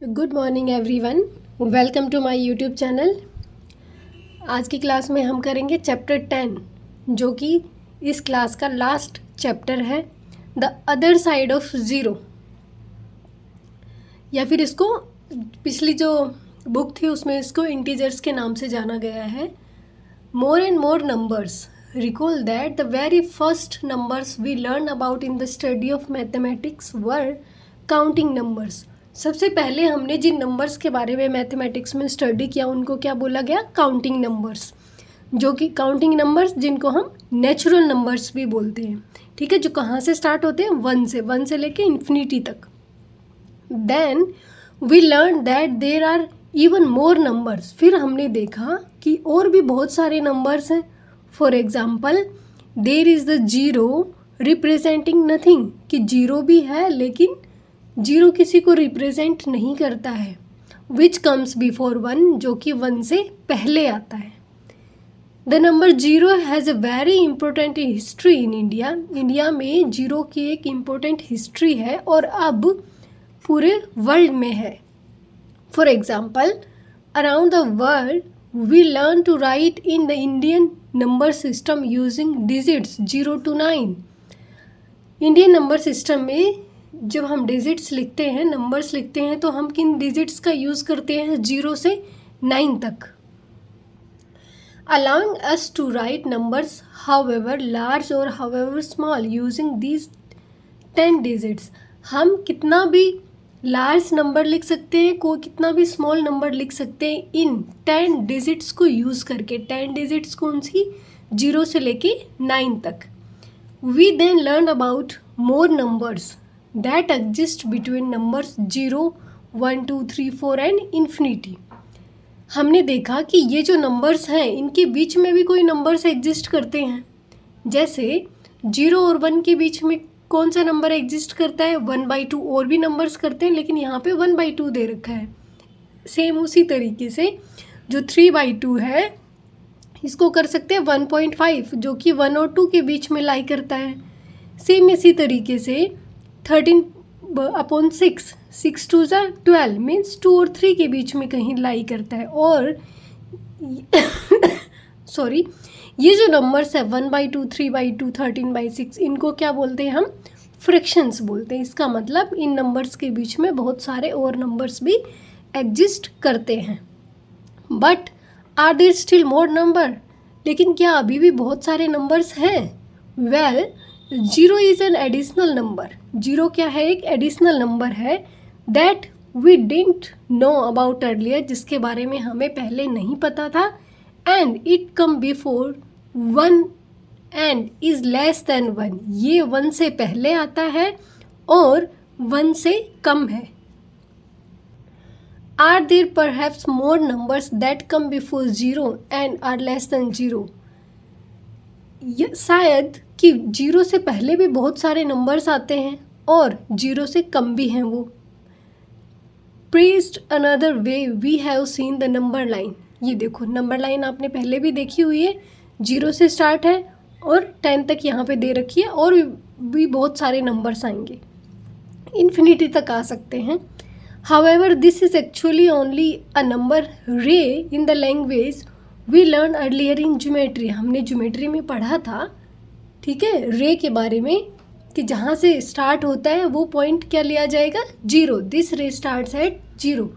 Good morning everyone, welcome to my YouTube channel. आज की class में हम करेंगे चैप्टर 10 जो कि इस क्लास का लास्ट चैप्टर है, the other side of zero. या फिर इसको पिछली जो बुक थी उसमें इसको इंटीजर्स के नाम से जाना गया है। More and more numbers, recall that the very first numbers we learn about in the study of mathematics were counting numbers. सबसे पहले हमने जिन नंबर्स के बारे में मैथमेटिक्स में स्टडी किया उनको क्या बोला गया? काउंटिंग नंबर्स, जो कि काउंटिंग नंबर्स जिनको हम नेचुरल नंबर्स भी बोलते हैं। ठीक है, जो कहाँ से स्टार्ट होते हैं? वन से लेके इन्फिनिटी तक। Then we learn that there are even more numbers. फिर हमने देखा कि और भी बहुत सारे नंबर्स हैं। For example, there is the zero representing nothing, कि जीरो भी है लेकिन जीरो किसी को रिप्रेजेंट नहीं करता है। विच कम्स बिफोर वन, जो कि वन से पहले आता है। The number zero has a very important history in India. India में जीरो की एक इम्पोर्टेंट हिस्ट्री है और अब पूरे वर्ल्ड में है। For example, around the world we learn to write in the Indian number system using digits 0 to 9। Indian number system में जब हम डिजिट्स लिखते हैं, नंबर्स लिखते हैं, तो हम किन डिजिट्स का यूज़ करते हैं? 0 से 9 तक। Allowing us to write numbers however large और however small using these 10 digits. हम कितना भी लार्ज नंबर लिख सकते हैं, को कितना भी स्मॉल नंबर लिख सकते हैं इन 10 डिजिट्स को यूज़ करके। 10 डिजिट्स कौन सी? 0 से लेके 9 तक। We then learn about more numbers that exist between numbers 0, 1, 2, 3, 4 and infinity। हमने देखा कि ये जो नंबर्स हैं इनके बीच में भी कोई नंबर्स एग्जिस्ट करते हैं। जैसे 0 और 1 के बीच में कौन सा नंबर एग्जिस्ट करता है? 1/2। और भी नंबर्स करते हैं लेकिन यहाँ पे 1/2 दे रखा है। सेम उसी तरीके से जो 3/2 है इसको कर सकते हैं 1.5, जो कि 1 और 2 के बीच में लाई करता है। सेम इसी तरीके से 13/6, 6 2 12 मीन्स 2 और 3 के बीच में कहीं लाई करता है। और सॉरी, ये जो नंबर्स है 1/2, 3/2, 13/6, इनको क्या बोलते हैं? हम फ्रैक्शंस बोलते हैं। इसका मतलब इन नंबर्स के बीच में बहुत सारे और नंबर्स भी एग्जिस्ट करते हैं। But are there still more number? लेकिन क्या अभी भी बहुत सारे नंबर्स हैं? Well, zero is an additional number. Zero क्या है? एक एडिशनल नंबर है that we didn't know about earlier, जिसके बारे में हमें पहले नहीं पता था। And it come before one and is less than one. ये 1 से पहले आता है और 1 से कम है। Are there perhaps more numbers that come before 0 and are less than 0? शायद कि 0 से पहले भी बहुत सारे नंबर्स आते हैं और 0 से कम भी हैं वो। Phrased another way we have seen the number line. ये देखो, नंबर लाइन आपने पहले भी देखी हुई है। 0 से स्टार्ट है और 10 तक यहाँ पे दे रखी है, और भी बहुत सारे नंबर्स आएंगे, इन्फिनिटी तक आ सकते हैं। However this is actually only a number ray in the language we learn earlier in geometry. हमने ज्योमेट्री में पढ़ा था, ठीक है, रे के बारे में, कि जहाँ से स्टार्ट होता है वो पॉइंट क्या लिया जाएगा? 0। दिस रे स्टार्ट्स एट 0।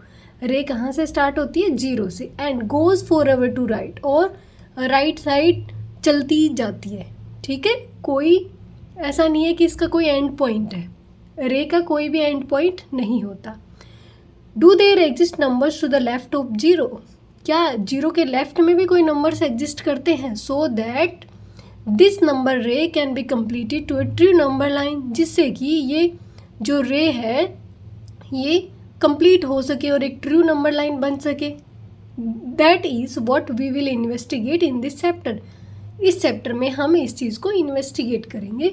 रे कहाँ से स्टार्ट होती है? 0 से। And goes forever to right, और राइट साइड चलती जाती है। ठीक है, कोई ऐसा नहीं है कि इसका कोई एंड पॉइंट है। रे का कोई भी एंड पॉइंट नहीं होता। Do there exist numbers to the left of 0? क्या 0 के लेफ्ट में भी कोई नंबर्स एग्जिस्ट करते हैं? So that this number ray can be completed to a true number line, जिससे कि ये जो रे है ये कंप्लीट हो सके और एक ट्रू नंबर लाइन बन सके। That is what we will investigate in this chapter. इस चैप्टर में हम इस चीज़ को इन्वेस्टिगेट करेंगे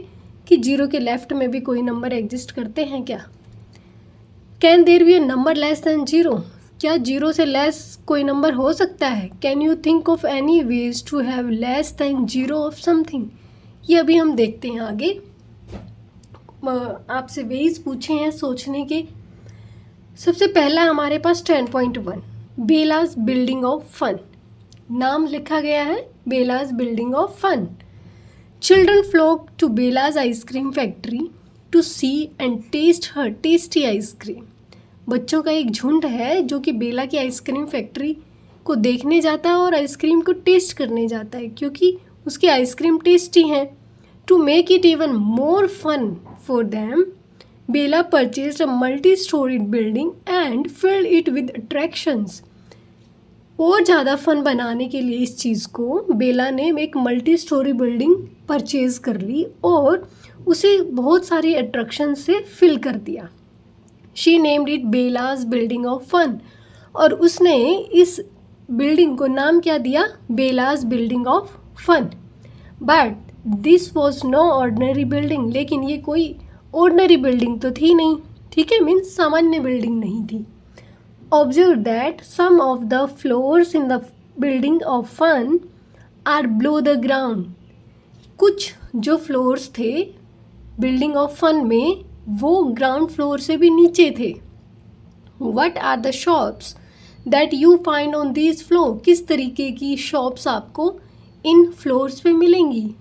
कि 0 के लेफ्ट में भी कोई नंबर एग्जिस्ट करते हैं क्या। Can there be a number less than 0? क्या 0 से लेस कोई नंबर हो सकता है? Can you think of any ways to have less than 0 of something? ये अभी हम देखते हैं आगे। आपसे वेज पूछे हैं सोचने के। सबसे पहला हमारे पास 10.1 बेलाज बिल्डिंग ऑफ फन। नाम लिखा गया है Bela's building of fun. Children flock to Bela's ice cream factory to see and taste her tasty ice cream. बच्चों का एक झुंड है जो कि बेला की आइसक्रीम फैक्ट्री को देखने जाता है और आइसक्रीम को टेस्ट करने जाता है क्योंकि उसकी आइसक्रीम टेस्टी है। To make it even more fun for them Bela purchased a multi storied building and filled it with attractions. और ज़्यादा फन बनाने के लिए इस चीज़ को बेला ने एक मल्टी स्टोरी बिल्डिंग परचेज कर ली और उसे बहुत सारी अट्रैक्शन से फिल कर दिया। She named it Bela's building of fun. और उसने इस बिल्डिंग को नाम क्या दिया? Bela's building of fun. But this was no ordinary building. लेकिन ये कोई ऑर्डनरी बिल्डिंग तो थी नहीं, ठीक है, मीन्स सामान्य बिल्डिंग नहीं थी। Observe that some of the floors in the building of fun are below the ground. कुछ जो फ्लोर्स थे बिल्डिंग ऑफ फन में वो ग्राउंड फ्लोर से भी नीचे थे। What are the shops that you find on these floor. किस तरीके की शॉप्स आपको इन फ्लोर्स पे मिलेंगी?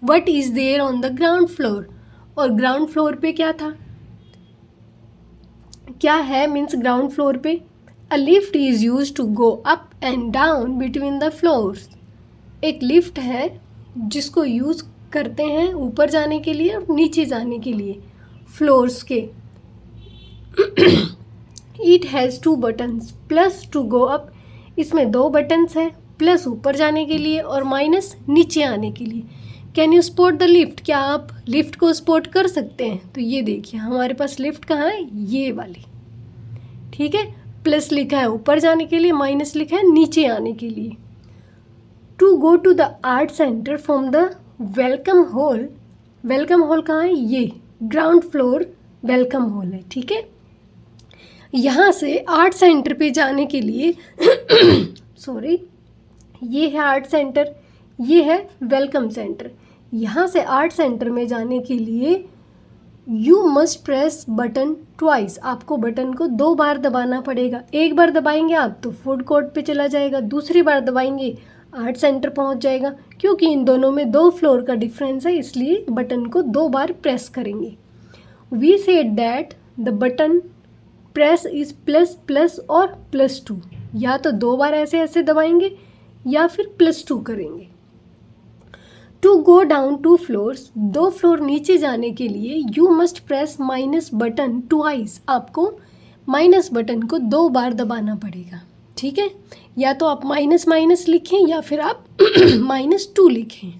What is there on the ground floor. और ग्राउंड फ्लोर पे क्या था, क्या है, मीन्स ग्राउंड फ्लोर पे a lift is use to go up and down between the floors. एक लिफ्ट है जिसको यूज़ करते हैं ऊपर जाने के लिए और नीचे जाने के लिए फ्लोर्स के। It has 2 buttons plus to go up. इसमें 2 बटन्स हैं, प्लस ऊपर जाने के लिए और माइनस नीचे आने के लिए। Can you spot the lift. क्या आप लिफ्ट को स्पॉट कर सकते हैं? तो ये देखिए हमारे पास लिफ्ट कहाँ है, ये वाली, ठीक है। प्लस लिखा है ऊपर जाने के लिए, माइनस लिखा है नीचे आने के लिए। To go to the art centre from the welcome hall. Welcome hall कहाँ है? ये ग्राउंड फ्लोर वेलकम हॉल है, ठीक है। यहाँ से आर्ट सेंटर पे जाने के लिए सॉरी, ये है आर्ट सेंटर, ये है वेलकम सेंटर। यहाँ से आर्ट सेंटर में जाने के लिए you must press button twice. आपको बटन को 2 बार दबाना पड़ेगा। एक बार दबाएंगे आप तो फूड कोर्ट पे चला जाएगा, दूसरी बार दबाएंगे आर्ट सेंटर पहुँच जाएगा। क्योंकि इन दोनों में 2 फ्लोर का डिफरेंस है इसलिए बटन को 2 बार प्रेस करेंगे। We said that the button press is plus plus और +2। या तो 2 बार ऐसे ऐसे दबाएंगे या फिर +2 करेंगे। To go down 2 floors, 2 floor नीचे जाने के लिए you must press minus button twice. आपको माइनस बटन को 2 बार दबाना पड़ेगा, ठीक है। या तो आप माइनस माइनस लिखें या फिर आप -2 लिखें।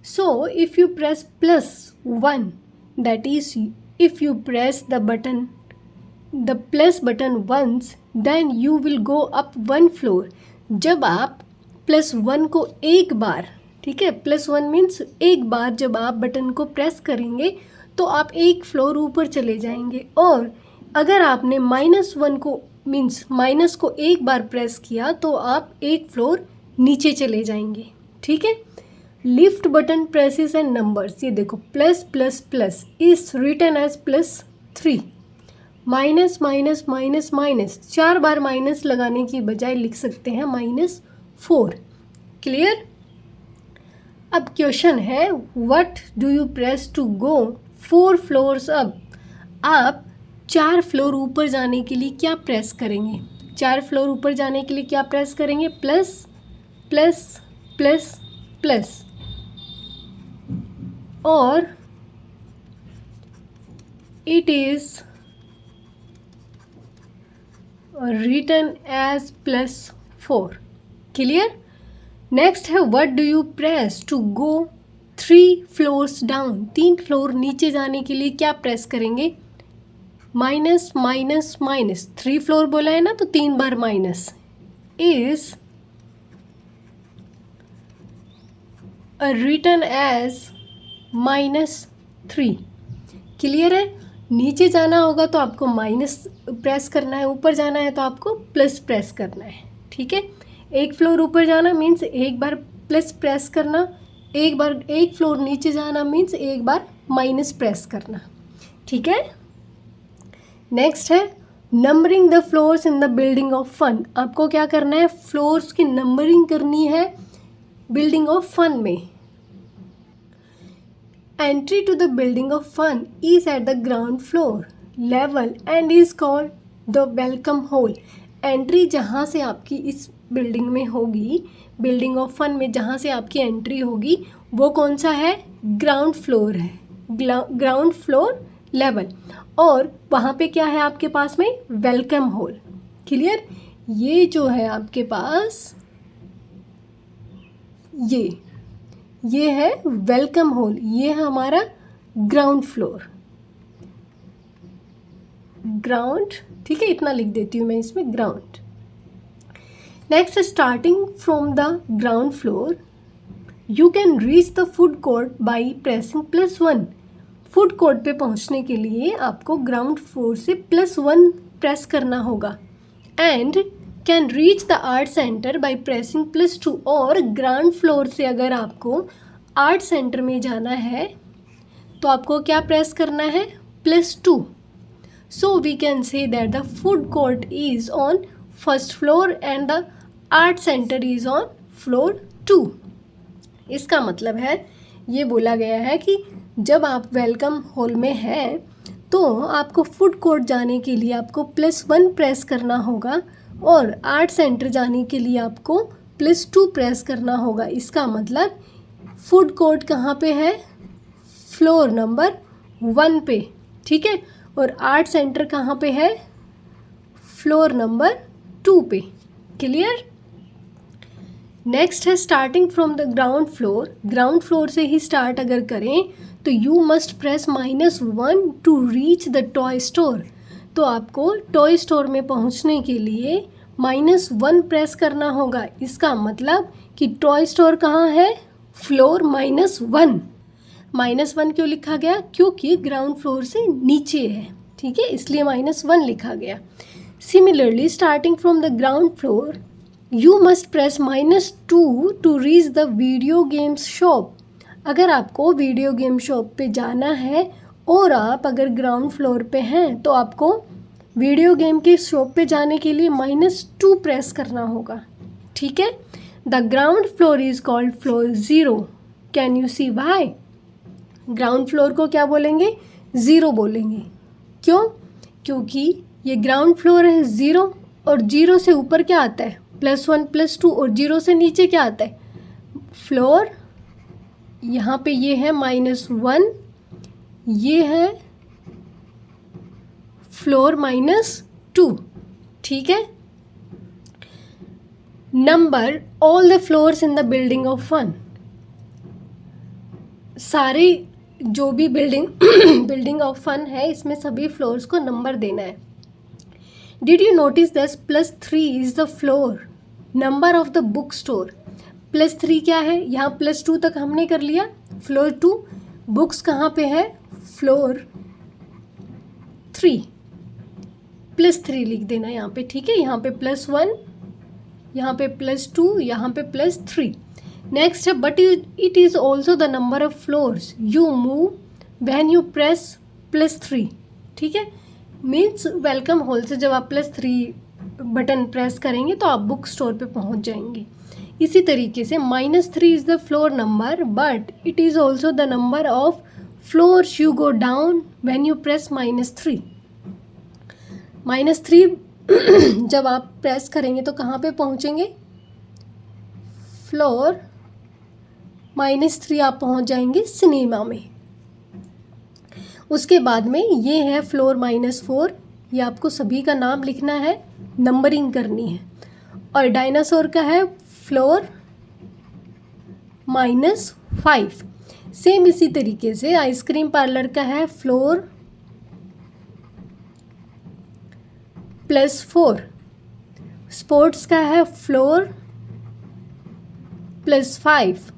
So if you press +1, that is if you press the plus button once then you will go up 1 floor. जब आप +1 को एक बार, ठीक है, +1 मीन्स एक बार जब आप बटन को प्रेस करेंगे तो आप एक फ्लोर ऊपर चले जाएंगे। और अगर आपने -1 को मीन्स माइनस को एक बार प्रेस किया तो आप एक फ्लोर नीचे चले जाएंगे, ठीक है। Lift button presses and numbers. ये देखो plus plus plus is written as +3। Minus minus minus minus 4 बार माइनस लगाने की बजाय लिख सकते हैं -4। क्लियर। अब क्वेश्चन है what do you press to go 4 floors up. आप 4 फ्लोर ऊपर जाने के लिए क्या प्रेस करेंगे? 4 फ्लोर ऊपर जाने के लिए क्या प्रेस करेंगे? Plus plus plus plus. और it is written as +4। Clear. Next है what do you press to go 3 floors down. 3 floor नीचे जाने के लिए क्या प्रेस करेंगे? Minus minus minus. 3 फ्लोर बोला है ना तो 3 बार minus. Is written as -3। Clear है। नीचे जाना होगा तो आपको माइनस प्रेस करना है, ऊपर जाना है तो आपको प्लस प्रेस करना है, ठीक है। एक फ्लोर ऊपर जाना मीन्स एक बार प्लस प्रेस करना, एक फ्लोर नीचे जाना मीन्स एक बार माइनस प्रेस करना, ठीक है। नेक्स्ट है numbering the floors in the building of fun. आपको क्या करना है, फ्लोर्स की नंबरिंग करनी है बिल्डिंग ऑफ फन में। Entry to the building of fun is at the ground floor level and is called the welcome hall. Entry जहाँ से आपकी इस बिल्डिंग में होगी, बिल्डिंग ऑफ फन में जहाँ से आपकी एंट्री होगी, वो कौन सा है, ग्राउंड फ्लोर है, ग्राउंड फ्लोर लेवल। और वहाँ पे क्या है आपके पास में, वेलकम हॉल। क्लियर। ये जो है आपके पास ये है वेलकम हॉल, ये है हमारा ग्राउंड फ्लोर, ग्राउंड। ठीक है, इतना लिख देती हूँ मैं इसमें, ground. Next, starting from the ground floor you can reach the food court by pressing +1। Food court पे पहुंचने के लिए आपको ग्राउंड फ्लोर से +1 प्रेस करना होगा। And can reach the art centre by pressing +2। और ग्राउंड फ्लोर से अगर आपको आर्ट सेंटर में जाना है तो आपको क्या प्रेस करना है, +2। So we can say that the food court is on first floor and the art centre is on floor 2। इसका मतलब है, ये बोला गया है कि जब आप वेलकम हॉल में हैं तो आपको फूड कोर्ट जाने के लिए आपको +1 प्रेस करना होगा और आर्ट सेंटर जाने के लिए आपको +2 प्रेस करना होगा। इसका मतलब फूड कोर्ट कहाँ पे है, फ्लोर नंबर 1 पे। ठीक है, और आर्ट सेंटर कहाँ पे है, फ्लोर नंबर 2 पे। क्लियर। नेक्स्ट है starting from the ground floor. Ground floor से ही स्टार्ट अगर करें तो you must press -1 to reach the toy store. तो आपको टॉय स्टोर में पहुंचने के लिए -1 प्रेस करना होगा। इसका मतलब कि टॉय स्टोर कहाँ है, फ्लोर -1। -1 क्यों लिखा गया, क्योंकि ग्राउंड फ्लोर से नीचे है। ठीक है, इसलिए -1 लिखा गया। Similarly starting from the ground floor you must press -2 to reach the video games shop. अगर आपको वीडियो गेम शॉप पे जाना है और आप अगर ग्राउंड फ्लोर पे हैं तो आपको वीडियो गेम के शॉप पे जाने के लिए -2 प्रेस करना होगा। ठीक है। The ground floor is called floor 0। Can you see why. Ground floor को क्या बोलेंगे, 0 बोलेंगे। क्यों, क्योंकि ये ग्राउंड फ्लोर है 0 और 0 से ऊपर क्या आता है, +1 +2 और 0 से नीचे क्या आता है, फ्लोर। यहाँ पे ये है -1, ये है फ्लोर -2। ठीक है। Number all the floors in the building of fun. सारे जो भी बिल्डिंग ऑफ फन है इसमें सभी फ्लोर्स को नंबर देना है। Did you notice this, +3 is the floor number of the book store. +3 क्या है, यहाँ +2 तक हमने कर लिया, फ्लोर 2। बुक्स कहाँ पे है, फ्लोर 3। +3 लिख देना यहाँ पे। ठीक है, यहाँ पे +1, यहाँ पे +2, यहाँ पे +3। नेक्स्ट है but it is also the number of floors you move when you press +3। ठीक है, मीन्स वेलकम हॉल से जब आप +3 बटन प्रेस करेंगे तो आप बुक स्टोर पे पहुंच जाएंगे। इसी तरीके से -3 is the floor number but it is also the number of floors you go down when you press -3। -3 जब आप प्रेस करेंगे तो कहाँ पे पहुँचेंगे, फ्लोर -3 आप पहुँच जाएंगे सिनेमा में। उसके बाद में ये है फ्लोर -4, ये आपको सभी का नाम लिखना है, नंबरिंग करनी है। और डायनासोर का है फ्लोर -5। सेम इसी तरीके से आइसक्रीम पार्लर का है फ्लोर +4। स्पोर्ट्स का है फ्लोर +5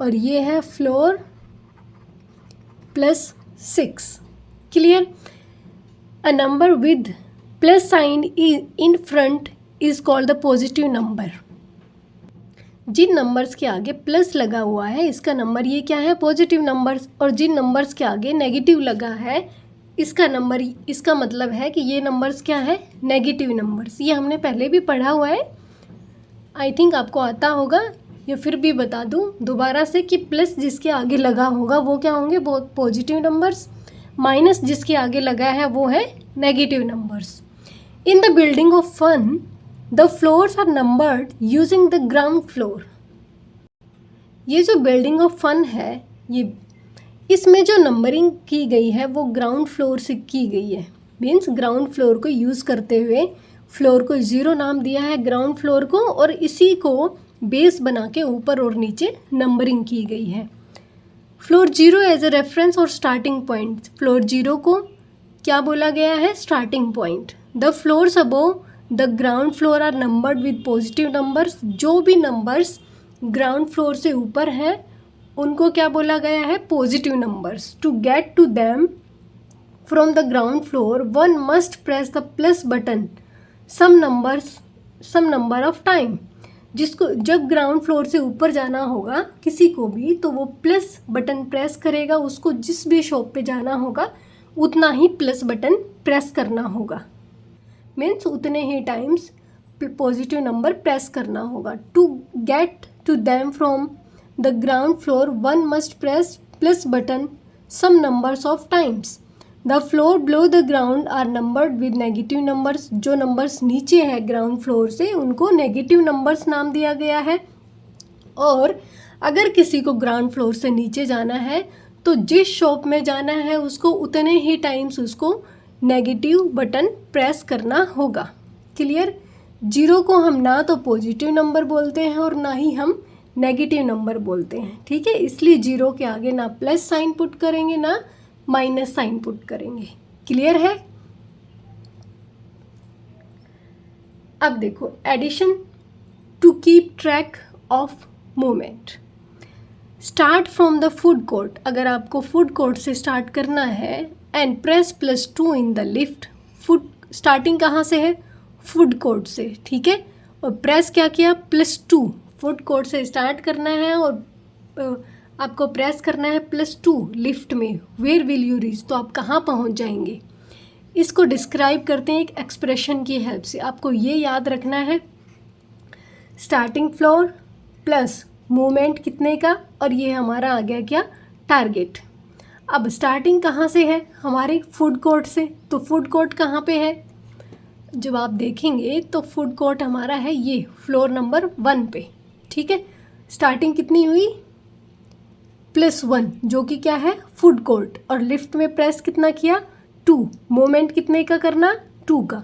और ये है floor +6। Clear. A number with plus sign in front is called the positive number. जिन नंबर्स के आगे प्लस लगा हुआ है इसका नंबर ये क्या है, पॉजिटिव नंबर्स। और जिन नंबर्स के आगे नेगेटिव लगा है इसका मतलब है कि ये नंबर्स क्या है, नेगेटिव नंबर्स। ये हमने पहले भी पढ़ा हुआ है, आई थिंक आपको आता होगा, या फिर भी बता दूं दोबारा से कि प्लस जिसके आगे लगा होगा वो क्या होंगे, बहुत पॉजिटिव नंबर्स, माइनस जिसके आगे लगा है वो है negative numbers. In the building of fun the floors are numbered using the ground floor. ये जो बिल्डिंग ऑफ फन है, ये इसमें जो नंबरिंग की गई है वो ग्राउंड फ्लोर से की गई है। मीन्स ग्राउंड फ्लोर को यूज़ करते हुए फ्लोर को 0 नाम दिया है ग्राउंड फ्लोर को, और इसी को बेस बना के ऊपर और नीचे नंबरिंग की गई है। फ्लोर 0 एज ए रेफरेंस और स्टार्टिंग पॉइंट। फ्लोर 0 को क्या बोला गया है, starting point. The floors above the ground floor are numbered with positive numbers. जो भी नंबर्स ग्राउंड फ्लोर से ऊपर है उनको क्या बोला गया है, positive numbers. To get to them from the ground floor one must press the plus button some number of time. जिसको जब ग्राउंड फ्लोर से ऊपर जाना होगा किसी को भी, तो वो प्लस बटन प्रेस करेगा। उसको जिस भी शॉप पे जाना होगा उतना ही प्लस बटन प्रेस करना होगा। मीन्स उतने ही टाइम्स पॉजिटिव नंबर प्रेस करना होगा। To get to them from the ground floor one must press plus button some numbers of times. The floor below the ground are numbered with negative numbers. जो numbers नीचे है ground floor से उनको negative numbers नाम दिया गया है। और अगर किसी को ग्राउंड फ्लोर से नीचे जाना है तो जिस शॉप में जाना है उसको उतने ही टाइम्स उसको नेगेटिव बटन प्रेस करना होगा। क्लियर। 0 को हम ना तो पॉजिटिव नंबर बोलते हैं और ना ही हम नेगेटिव नंबर बोलते हैं। ठीक है, इसलिए 0 के आगे ना प्लस साइन पुट करेंगे ना माइनस साइन पुट करेंगे। क्लियर है। अब देखो addition to keep track of movement. Start from the food court. अगर आपको फूड कोर्ट से स्टार्ट करना है and press +2 in the lift. Food starting कहाँ से है, फूड कोर्ट से। ठीक है, और प्रेस क्या किया, +2। फूड कोर्ट से स्टार्ट करना है और आपको प्रेस करना है +2 लिफ्ट में। वेयर विल यू रीच, तो आप कहाँ पहुँच जाएंगे। इसको डिस्क्राइब करते हैं एक एक्सप्रेशन की हेल्प से। आपको ये याद रखना है, स्टार्टिंग फ्लोर प्लस मूवमेंट कितने का, और ये हमारा आ गया क्या, टारगेट। अब स्टार्टिंग कहाँ से है, हमारे फूड कोर्ट से। तो फूड कोर्ट कहाँ पे है, जब आप देखेंगे तो फूड कोर्ट हमारा है ये फ्लोर नंबर 1 पे। ठीक है, स्टार्टिंग कितनी हुई, +1, जो कि क्या है, फूड कोर्ट। और लिफ्ट में प्रेस कितना किया, 2। मूवमेंट कितने का करना, 2 का।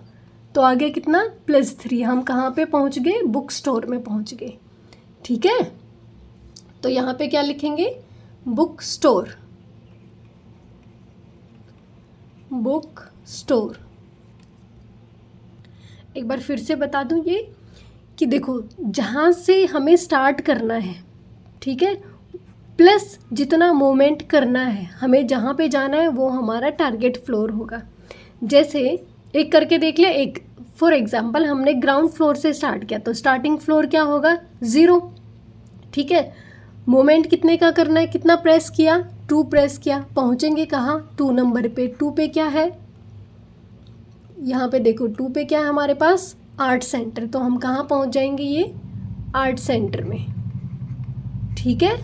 तो आगे कितना, +3। हम कहाँ पे पहुँच गए, बुक स्टोर में पहुँच गए। ठीक है, तो यहाँ पे क्या लिखेंगे, बुक स्टोर। Book store. एक बार फिर से बता दूं ये कि देखो जहाँ से हमें स्टार्ट करना है, ठीक है, प्लस जितना मूवमेंट करना है, हमें जहाँ पे जाना है वो हमारा टारगेट फ्लोर होगा। जैसे एक करके देख ले, एक फॉर एग्जांपल हमने ग्राउंड फ्लोर से स्टार्ट किया तो स्टार्टिंग फ्लोर क्या होगा, 0। ठीक है, मूवमेंट कितने का करना है, कितना प्रेस किया, 2 प्रेस किया। पहुँचेंगे कहाँ, 2 नंबर पे। 2 पे क्या है, यहाँ पे देखो 2 पे क्या है हमारे पास, आर्ट सेंटर। तो हम कहाँ पहुँच जाएंगे, ये आर्ट सेंटर में। ठीक है,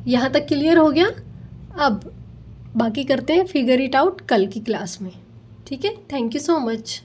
यहाँ तक क्लियर हो गया। अब बाकी करते हैं फिगर इट आउट कल की क्लास में। ठीक है, थैंक यू सो मच।